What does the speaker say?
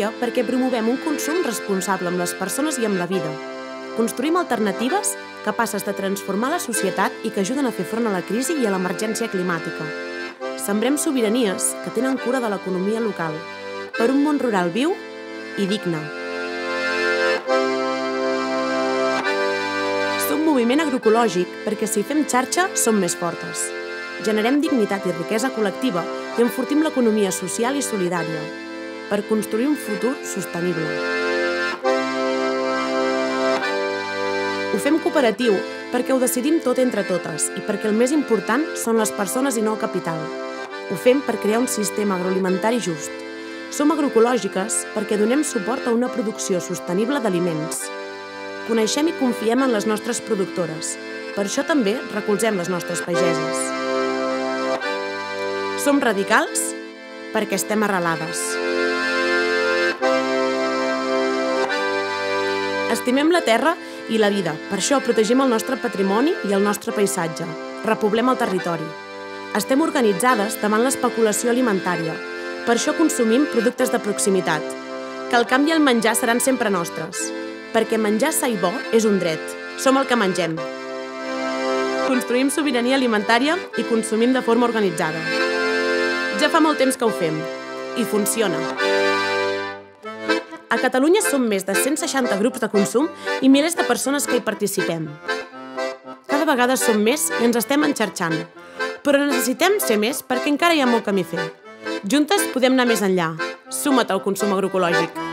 agroecologia perquè promovem un consum responsable amb les persones i amb la vida. Construïm alternatives capaces de transformar la societat i que ajuden a fer front a la crisi i a l'emergència climàtica. Sembrem sobiranies que tenen cura de l'economia local, per un món rural viu i digne. Som moviment agroecològic perquè si fem xarxa som més fortes. Generem dignitat i riquesa col·lectiva i enfortim l'economia social i solidària per construir un futur sostenible. Ho fem cooperatiu perquè ho decidim tot entre totes i perquè el més important són les persones i no el capital. Ho fem per crear un sistema agroalimentari just. Som agroecològiques perquè donem suport a una producció sostenible d'aliments. Coneixem i confiem en les nostres productores. Per això també recolzem les nostres pageses. Som radicals perquè estem arrelades. Estimem la terra i la vida, per això protegim el nostre patrimoni i el nostre paisatge. Repoblem el territori. Estem organitzades davant l'especulació alimentària. Per això consumim productes de proximitat. Que el camp i el menjar seran sempre nostres. Perquè menjar sa i bo és un dret. Som el que mengem. Construïm sobirania alimentària i consumim de forma organitzada. Ja fa molt temps que ho fem. I funciona. A Catalunya som més de 160 grups de consum i milers de persones que hi participem. Cada vegada som més i ens estem enxarxant. Però necessitem ser més perquè encara hi ha molt camí a fer. Juntes podem anar més enllà. Suma't al consum agroecològic.